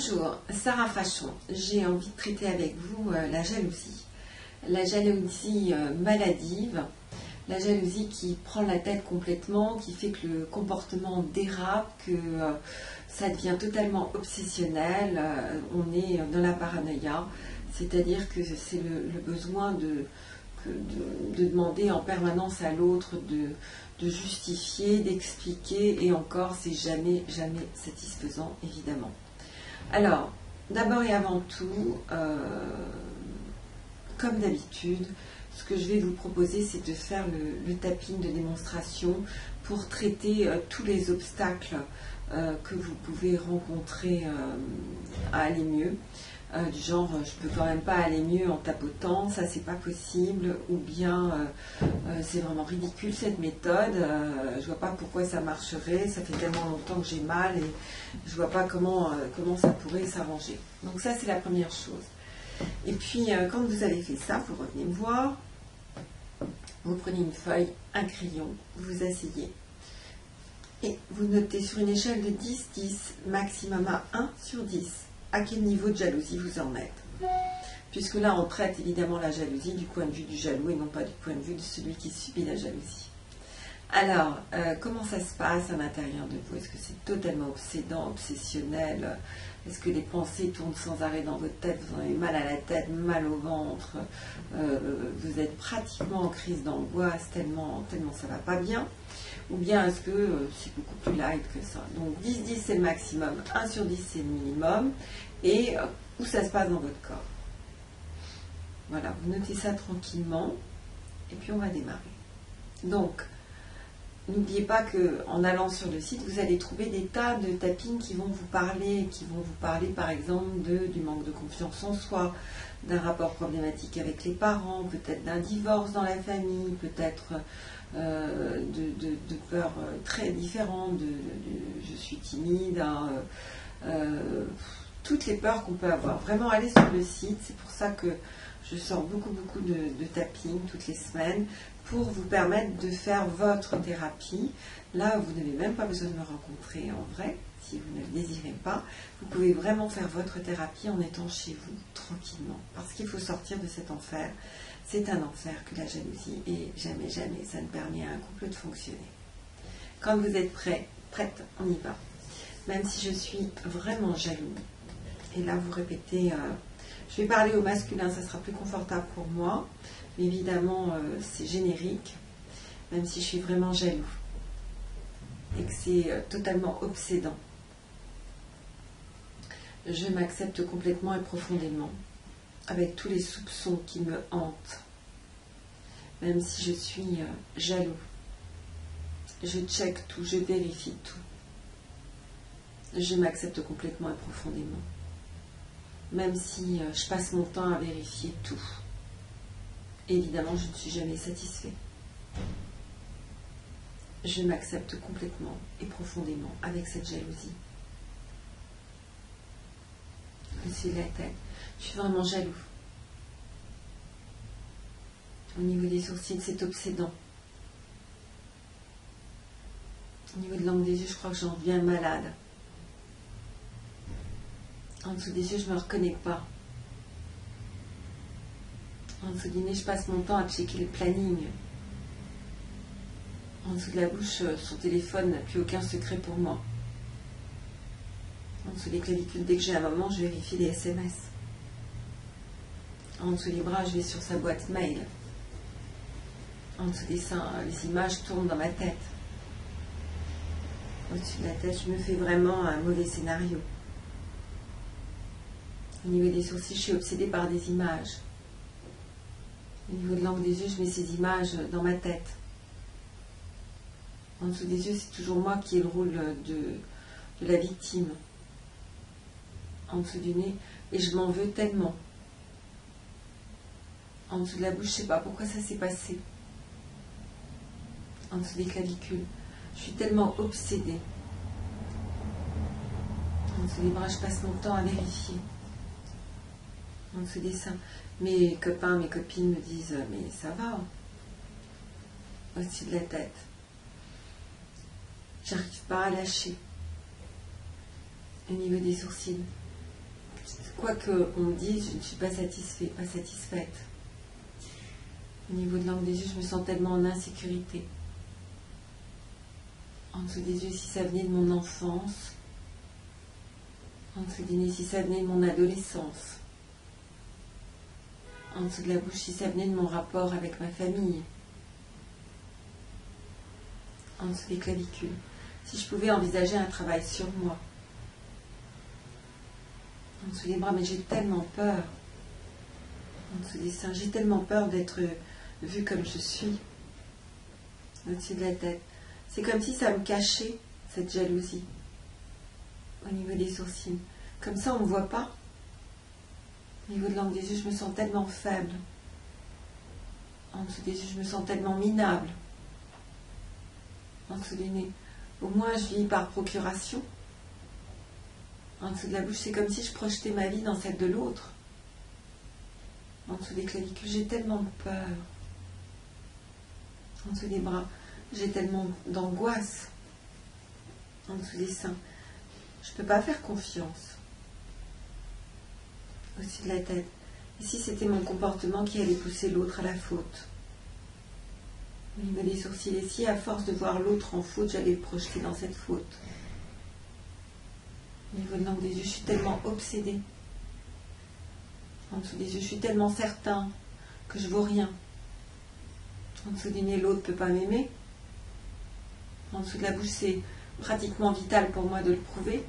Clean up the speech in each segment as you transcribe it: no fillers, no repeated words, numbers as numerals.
Bonjour, Sarah Frachon. J'ai envie de traiter avec vous la jalousie. La jalousie maladive, la jalousie qui prend la tête complètement, qui fait que le comportement dérape, que ça devient totalement obsessionnel, on est dans la paranoïa, c'est-à-dire que c'est le besoin de demander en permanence à l'autre de justifier, d'expliquer, et encore, c'est jamais satisfaisant, évidemment. Alors, d'abord et avant tout, comme d'habitude, ce que je vais vous proposer, c'est de faire le tapping de démonstration pour traiter tous les obstacles que vous pouvez rencontrer à aller mieux. Du genre, je peux quand même pas aller mieux en tapotant, ça c'est pas possible, ou bien c'est vraiment ridicule cette méthode, je vois pas pourquoi ça marcherait, ça fait tellement longtemps que j'ai mal et je vois pas comment ça pourrait s'arranger. Donc ça c'est la première chose. Et puis quand vous avez fait ça, vous revenez me voir, vous prenez une feuille, un crayon, vous vous asseyez et vous notez sur une échelle de 10-10, maximum à 1 sur 10. À quel niveau de jalousie vous en êtes. Puisque là, on traite évidemment la jalousie du point de vue du jaloux et non pas du point de vue de celui qui subit la jalousie. Alors, comment ça se passe à l'intérieur de vous? Est-ce que c'est totalement obsédant, obsessionnel? Est-ce que les pensées tournent sans arrêt dans votre tête? Vous en avez mal à la tête, mal au ventre? Vous êtes pratiquement en crise d'angoisse tellement ça va pas bien? Ou bien est-ce que c'est beaucoup plus light que ça? Donc 10-10 c'est le maximum, 1 sur 10 c'est le minimum. Et où ça se passe dans votre corps? Voilà, vous notez ça tranquillement. Et puis on va démarrer. Donc, n'oubliez pas qu'en allant sur le site, vous allez trouver des tas de tappings qui vont vous parler par exemple du manque de confiance en soi, d'un rapport problématique avec les parents, peut-être d'un divorce dans la famille, peut-être de peurs très différentes, je suis timide, toutes les peurs qu'on peut avoir. Vraiment, allez sur le site, c'est pour ça que je sors beaucoup de tapping toutes les semaines pour vous permettre de faire votre thérapie. Là, vous n'avez même pas besoin de me rencontrer en vrai, si vous ne le désirez pas. Vous pouvez vraiment faire votre thérapie en étant chez vous, tranquillement. Parce qu'il faut sortir de cet enfer. C'est un enfer que la jalousie, et jamais ça ne permet à un couple de fonctionner. Quand vous êtes prête, on y va. Même si je suis vraiment jaloux. Et là, vous répétez, je vais parler au masculin, ça sera plus confortable pour moi. Mais évidemment, c'est générique, même si je suis vraiment jaloux. Et que c'est totalement obsédant. Je m'accepte complètement et profondément, avec tous les soupçons qui me hantent. Même si je suis jaloux. Je check tout, je vérifie tout. Je m'accepte complètement et profondément. Même si je passe mon temps à vérifier tout. Évidemment, je ne suis jamais satisfait. Je m'accepte complètement et profondément avec cette jalousie. Je suis la tête. Je suis vraiment jaloux. Au niveau des sourcils, c'est obsédant. Au niveau de l'angle des yeux, je crois que j'en deviens malade. En dessous des yeux, je ne me reconnais pas. En dessous du nez, je passe mon temps à checker le planning. En dessous de la bouche, son téléphone n'a plus aucun secret pour moi. En dessous des clavicules, dès que j'ai un moment, je vérifie les SMS. En dessous des bras, je vais sur sa boîte mail. En dessous des seins, les images tournent dans ma tête. Au-dessus de la tête, je me fais vraiment un mauvais scénario. Au niveau des sourcils, je suis obsédée par des images. Au niveau de l'angle des yeux, je mets ces images dans ma tête. En dessous des yeux, c'est toujours moi qui ai le rôle de la victime. En dessous du nez, et je m'en veux tellement. En dessous de la bouche, je ne sais pas pourquoi ça s'est passé. En dessous des clavicules, je suis tellement obsédée. En dessous des bras, je passe mon temps à vérifier. En dessous des seins, mes copains, mes copines me disent « mais ça va ». Au-dessus de la tête, j'arrive pas à lâcher. Au niveau des sourcils, Quoi qu'on me dise, je ne suis pas satisfait, pas satisfaite. Au niveau de l'angle des yeux, je me sens tellement en insécurité. En dessous des yeux, si ça venait de mon enfance. En dessous des nez, si ça venait de mon adolescence. En dessous de la bouche, si ça venait de mon rapport avec ma famille. En dessous des clavicules. Si je pouvais envisager un travail sur moi. En dessous des bras, mais j'ai tellement peur. En dessous des seins, j'ai tellement peur d'être vue comme je suis. Au-dessus de la tête. C'est comme si ça me cachait, cette jalousie. Au niveau des sourcils. Comme ça, on ne me voit pas. Au niveau de l'angle des yeux, je me sens tellement faible. En dessous des yeux, je me sens tellement minable. En dessous du nez. Au moins, je vis par procuration. En dessous de la bouche, c'est comme si je projetais ma vie dans celle de l'autre. En dessous des clavicules, j'ai tellement peur. En dessous des bras, j'ai tellement d'angoisse. En dessous des seins, je ne peux pas faire confiance. Au-dessus de la tête. Et si c'était mon comportement qui allait pousser l'autre à la faute? Au niveau des sourcils, et si à force de voir l'autre en faute, j'allais le projeter dans cette faute? Au niveau de l'angle des yeux, je suis tellement obsédée. En dessous des yeux, je suis tellement certain que je vaux rien. En dessous du nez, l'autre ne peut pas m'aimer. En dessous de la bouche, c'est pratiquement vital pour moi de le prouver.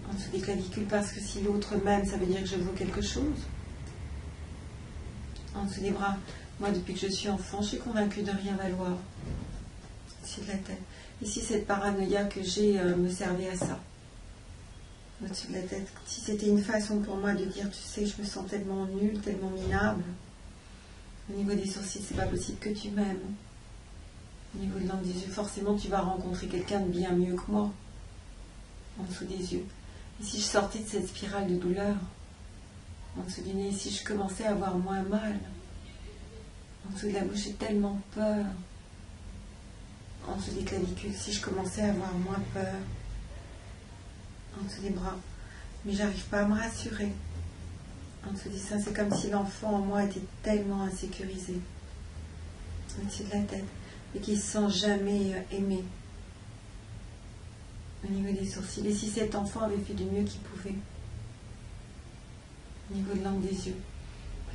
En dessous des clavicules, parce que si l'autre m'aime, ça veut dire que je vaux quelque chose. En dessous des bras, moi, depuis que je suis enfant, je suis convaincue de rien valoir. Au-dessus de la tête. Ici, cette paranoïa que j'ai me servait à ça. Au-dessus de la tête. Si c'était une façon pour moi de dire, tu sais, je me sens tellement nulle, tellement minable. Au niveau des sourcils, c'est pas possible que tu m'aimes. Au niveau de l'angle des yeux, forcément, tu vas rencontrer quelqu'un de bien mieux que moi. En dessous des yeux. Et si je sortais de cette spirale de douleur? En dessous du nez, si je commençais à avoir moins mal? En dessous de la bouche, j'ai tellement peur. En dessous des clavicules, si je commençais à avoir moins peur. En dessous des bras. Mais j'arrive pas à me rassurer. En dessous des seins, c'est comme si l'enfant en moi était tellement insécurisé. Au-dessus de la tête. Et qu'il ne se sent jamais aimé. Au niveau des sourcils. Et si cet enfant avait fait du mieux qu'il pouvait? Au niveau de l'angle des yeux.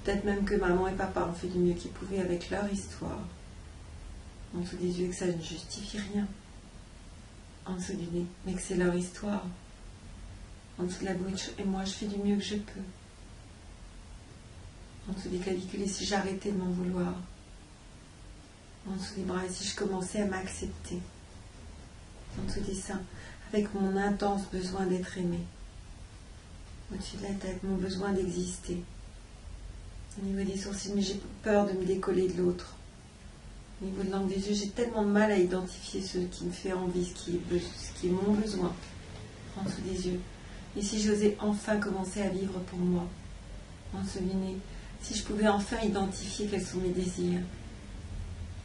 Peut-être même que maman et papa ont fait du mieux qu'ils pouvaient avec leur histoire. En dessous des yeux, que ça ne justifie rien. En dessous du nez, mais que c'est leur histoire. En dessous de la bouche, et moi je fais du mieux que je peux. En dessous des clavicules, et si j'arrêtais de m'en vouloir? En dessous des bras, et si je commençais à m'accepter? En dessous des seins, avec mon intense besoin d'être aimé. Au-dessus de la tête, mon besoin d'exister. Au niveau des sourcils, mais j'ai peur de me décoller de l'autre. Au niveau de l'angle des yeux, j'ai tellement de mal à identifier ce qui me fait envie, ce qui est mon besoin. En dessous des yeux. Et si j'osais enfin commencer à vivre pour moi? En dessous du nez. Si je pouvais enfin identifier quels sont mes désirs?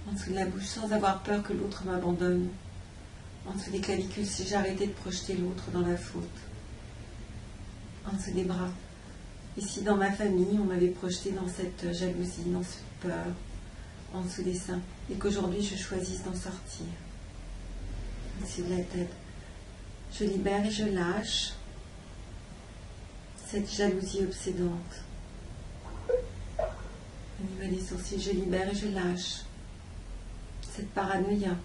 En dessous de la bouche, sans avoir peur que l'autre m'abandonne. En dessous des clavicules, si j'arrêtais de projeter l'autre dans la faute. En dessous des bras. Et si dans ma famille, on m'avait projeté dans cette jalousie, dans cette peur, en dessous des seins, et qu'aujourd'hui je choisisse d'en sortir. Au-dessus de la tête. Je libère et je lâche cette jalousie obsédante. Au niveau des sourcils, je libère et je lâche cette paranoïa.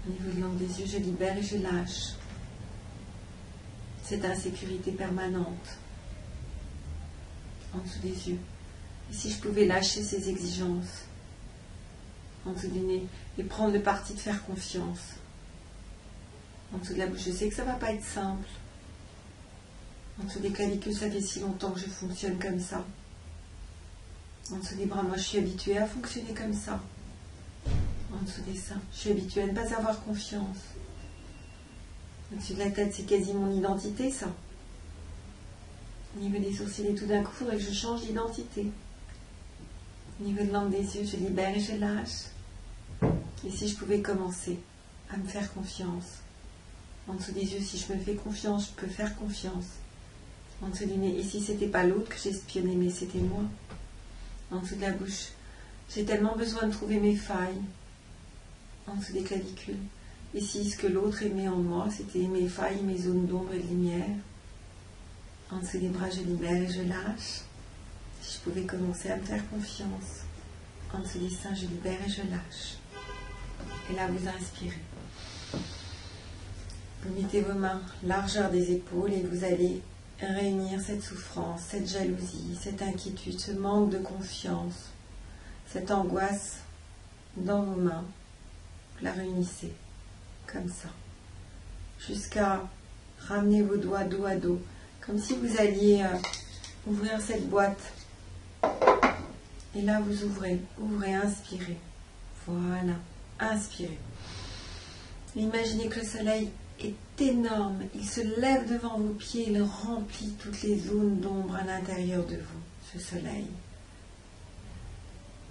Au niveau de l'angle des yeux, je libère et je lâche cette insécurité permanente. En dessous des yeux. Et si je pouvais lâcher ces exigences? En dessous du nez. Et prendre le parti de faire confiance. En dessous de la bouche, je sais que ça ne va pas être simple. En dessous des clavicules, ça fait si longtemps que je fonctionne comme ça. En dessous des bras, moi je suis habituée à fonctionner comme ça. En dessous des seins, je suis habituée à ne pas avoir confiance. Au-dessus de la tête, c'est quasi mon identité, ça. Au niveau des sourcils, et tout d'un coup, il faudrait que je change d'identité. Au niveau de l'angle des yeux, je libère et je lâche. Et si je pouvais commencer à me faire confiance? En dessous des yeux, si je me fais confiance, je peux faire confiance. En dessous du nez, et si c'était pas l'autre que j'espionnais, mais c'était moi. En dessous de la bouche, j'ai tellement besoin de trouver mes failles. En dessous des clavicules. Et si ce que l'autre aimait en moi, c'était mes failles, mes zones d'ombre et de lumière. En dessous des bras, je libère et je lâche. Si je pouvais commencer à me faire confiance. En dessous des seins, je libère et je lâche. Et là, vous inspirez. Vous mettez vos mains largeur des épaules et vous allez réunir cette souffrance, cette jalousie, cette inquiétude, ce manque de confiance, cette angoisse dans vos mains. Vous la réunissez comme ça, jusqu'à ramener vos doigts dos à dos, comme si vous alliez ouvrir cette boîte. Et là, vous ouvrez, inspirez. Voilà, inspirez. Et imaginez que le soleil est énorme. Il se lève devant vos pieds, il remplit toutes les zones d'ombre à l'intérieur de vous, ce soleil.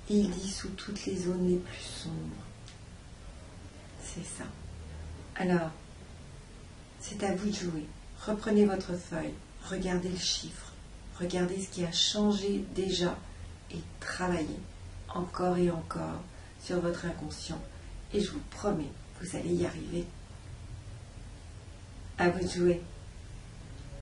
Et il dissout toutes les zones les plus sombres. C'est ça. Alors, c'est à vous de jouer. Reprenez votre feuille, regardez le chiffre, regardez ce qui a changé déjà et travaillez encore et encore sur votre inconscient. Et je vous promets, vous allez y arriver. À vous de jouer.